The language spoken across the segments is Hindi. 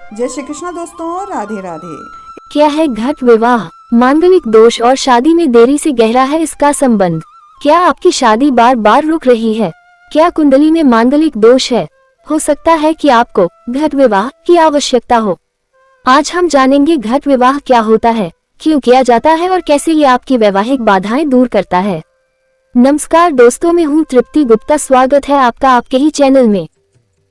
जय श्री कृष्ण दोस्तों, राधे राधे। क्या है घट विवाह? मांगलिक दोष और शादी में देरी से गहरा है इसका संबंध। क्या आपकी शादी बार बार रुक रही है? क्या कुंडली में मांगलिक दोष है? हो सकता है कि आपको घट विवाह की आवश्यकता हो। आज हम जानेंगे घट विवाह क्या होता है, क्यों किया जाता है और कैसे ये आपकी वैवाहिक बाधाएं दूर करता है। नमस्कार दोस्तों, मैं हूँ तृप्ति गुप्ता। स्वागत है आपका आपके ही चैनल में।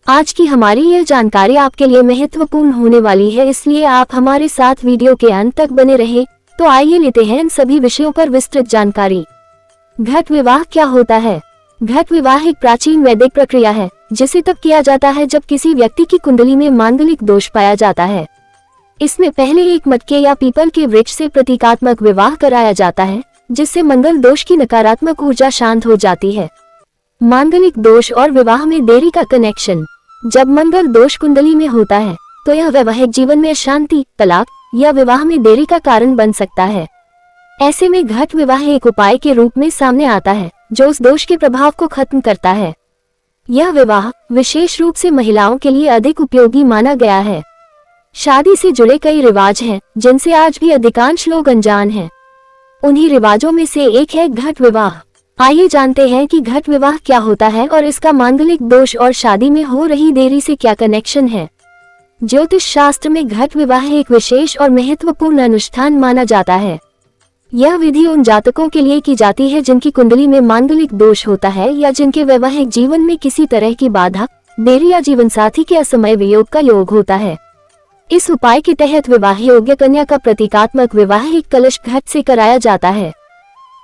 आज की हमारी यह जानकारी आपके लिए महत्वपूर्ण होने वाली है, इसलिए आप हमारे साथ वीडियो के अंत तक बने रहे। तो आइए लेते हैं इन सभी विषयों पर विस्तृत जानकारी। घट विवाह क्या होता है? घट विवाह एक प्राचीन वैदिक प्रक्रिया है जिसे तब किया जाता है जब किसी व्यक्ति की कुंडली में मांगलिक दोष पाया जाता है। इसमें पहले एक मटके या पीपल के वृक्ष से प्रतीकात्मक विवाह कराया जाता है, जिससे मंगल दोष की नकारात्मक ऊर्जा शांत हो जाती है। मांगलिक दोष और विवाह में देरी का कनेक्शन। जब मंगल दोष कुंडली में होता है तो यह वैवाहिक जीवन में शांति, तलाक या विवाह में देरी का कारण बन सकता है। ऐसे में घट विवाह एक उपाय के रूप में सामने आता है जो उस दोष के प्रभाव को खत्म करता है। यह विवाह विशेष रूप से महिलाओं के लिए अधिक उपयोगी माना गया है। शादी से जुड़े कई रिवाज हैं जिनसे आज भी अधिकांश लोग अनजान हैं। उन्हीं रिवाजों में से एक है घट विवाह। आइए जानते हैं कि घट विवाह क्या होता है और इसका मांगलिक दोष और शादी में हो रही देरी से क्या कनेक्शन है। ज्योतिष शास्त्र में घट विवाह एक विशेष और महत्वपूर्ण अनुष्ठान माना जाता है। यह विधि उन जातकों के लिए की जाती है जिनकी कुंडली में मांगलिक दोष होता है या जिनके वैवाहिक जीवन में किसी तरह की बाधा, देरी या जीवन साथी के असमय वियोग का योग होता है। इस उपाय के तहत विवाह योग्य कन्या का प्रतीकात्मक विवाह एक कलश घट से कराया जाता है।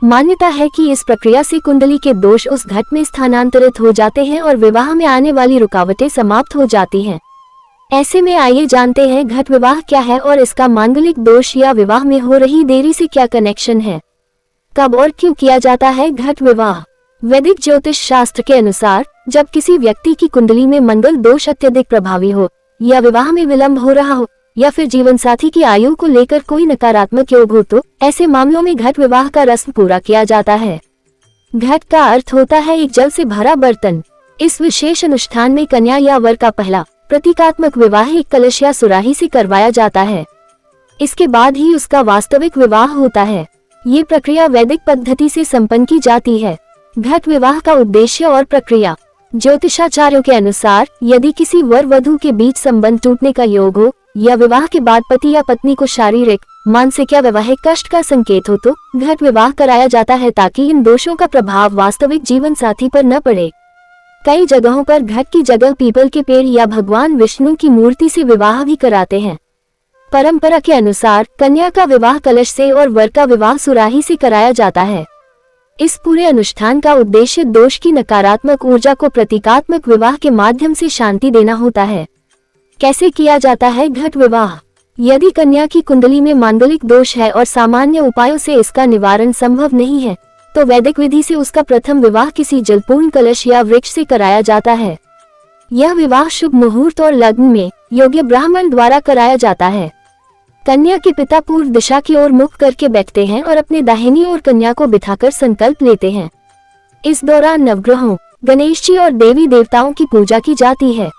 मान्यता है कि इस प्रक्रिया से कुंडली के दोष उस घट में स्थानांतरित हो जाते हैं और विवाह में आने वाली रुकावटें समाप्त हो जाती हैं। ऐसे में आइए जानते हैं घट विवाह क्या है और इसका मांगलिक दोष या विवाह में हो रही देरी से क्या कनेक्शन है। कब और क्यों किया जाता है घट विवाह? वैदिक ज्योतिष शास्त्र के अनुसार जब किसी व्यक्ति की कुंडली में मंगल दोष अत्यधिक प्रभावी हो या विवाह में विलंब हो रहा हो या फिर जीवन साथी की आयु को लेकर कोई नकारात्मक योग हो, तो ऐसे मामलों में घट विवाह का रस्म पूरा किया जाता है। घट का अर्थ होता है एक जल से भरा बर्तन। इस विशेष अनुष्ठान में कन्या या वर का पहला प्रतीकात्मक विवाह एक कलश या सुराही से करवाया जाता है। इसके बाद ही उसका वास्तविक विवाह होता है। ये प्रक्रिया वैदिक पद्धति से संपन्न की जाती है। घट विवाह का उद्देश्य और प्रक्रिया। ज्योतिषाचार्यों के अनुसार यदि किसी वर वधू के बीच संबंध टूटने का योग हो या विवाह के बाद पति या पत्नी को शारीरिक, मानसिक या वैवाहिक कष्ट का संकेत हो तो घट विवाह कराया जाता है ताकि इन दोषों का प्रभाव वास्तविक जीवन साथी पर न पड़े। कई जगहों पर घट की जगह पीपल के पेड़ या भगवान विष्णु की मूर्ति से विवाह भी कराते हैं। परंपरा के अनुसार कन्या का विवाह कलश से और वर का विवाह सुराही से कराया जाता है। इस पूरे अनुष्ठान का उद्देश्य दोष की नकारात्मक ऊर्जा को प्रतीकात्मक विवाह के माध्यम से शांति देना होता है। कैसे किया जाता है घट विवाह? यदि कन्या की कुंडली में मांगलिक दोष है और सामान्य उपायों से इसका निवारण संभव नहीं है तो वैदिक विधि से उसका प्रथम विवाह किसी जलपूर्ण कलश या वृक्ष से कराया जाता है। यह विवाह शुभ मुहूर्त और लग्न में योग्य ब्राह्मण द्वारा कराया जाता है। कन्या के पिता पूर्व दिशा की ओर मुख करके बैठते हैं और अपने दाहिनी ओर कन्या को बिठाकर संकल्प लेते हैं। इस दौरान नवग्रहों, गणेश जी और देवी देवताओं की पूजा की जाती है।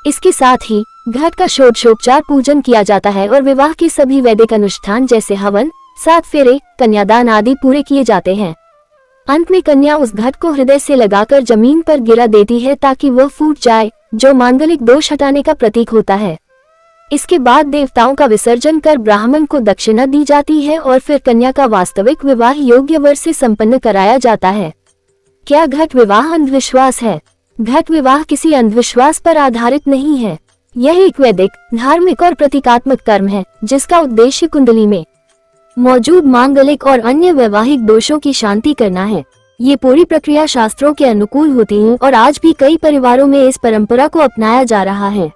इसके साथ ही घट का षोडशोपचार पूजन किया जाता है और विवाह के सभी वैदिक अनुष्ठान जैसे हवन, 7 फेरे, कन्यादान आदि पूरे किए जाते हैं। अंत में कन्या उस घट को हृदय से लगाकर जमीन पर गिरा देती है ताकि वह फूट जाए, जो मांगलिक दोष हटाने का प्रतीक होता है। इसके बाद देवताओं का विसर्जन कर ब्राह्मण को दक्षिणा दी जाती है और फिर कन्या का वास्तविक विवाह योग्य वर से संपन्न कराया जाता है। क्या घट विवाह अंधविश्वास है? घट विवाह किसी अंधविश्वास पर आधारित नहीं है। यह एक वैदिक, धार्मिक और प्रतीकात्मक कर्म है जिसका उद्देश्य कुंडली में मौजूद मांगलिक और अन्य वैवाहिक दोषों की शांति करना है। ये पूरी प्रक्रिया शास्त्रों के अनुकूल होती है और आज भी कई परिवारों में इस परंपरा को अपनाया जा रहा है।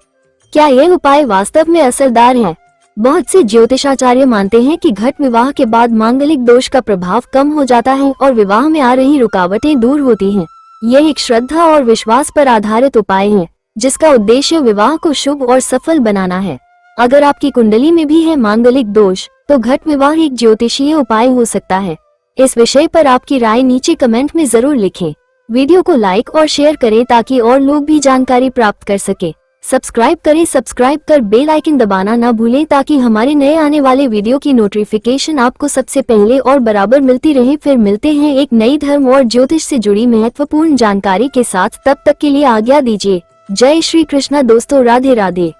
क्या यह उपाय वास्तव में असरदार है? बहुत से ज्योतिषाचार्य मानते हैं कि घट विवाह के बाद मांगलिक दोष का प्रभाव कम हो जाता है और विवाह में आ रही रुकावटें दूर होती हैं। यह एक श्रद्धा और विश्वास पर आधारित उपाय है जिसका उद्देश्य विवाह को शुभ और सफल बनाना है। अगर आपकी कुंडली में भी है मांगलिक दोष तो घट विवाह एक ज्योतिषीय उपाय हो सकता है। इस विषय पर आपकी राय नीचे कमेंट में जरूर लिखें। वीडियो को लाइक और शेयर करें ताकि और लोग भी जानकारी प्राप्त कर सके। सब्सक्राइब करें, सब्सक्राइब कर बेल आइकन दबाना ना भूलें ताकि हमारे नए आने वाले वीडियो की नोटिफिकेशन आपको सबसे पहले और बराबर मिलती रहे। फिर मिलते हैं एक नई धर्म और ज्योतिष से जुड़ी महत्वपूर्ण जानकारी के साथ। तब तक के लिए आज्ञा दीजिए। जय श्री कृष्णा दोस्तों, राधे राधे।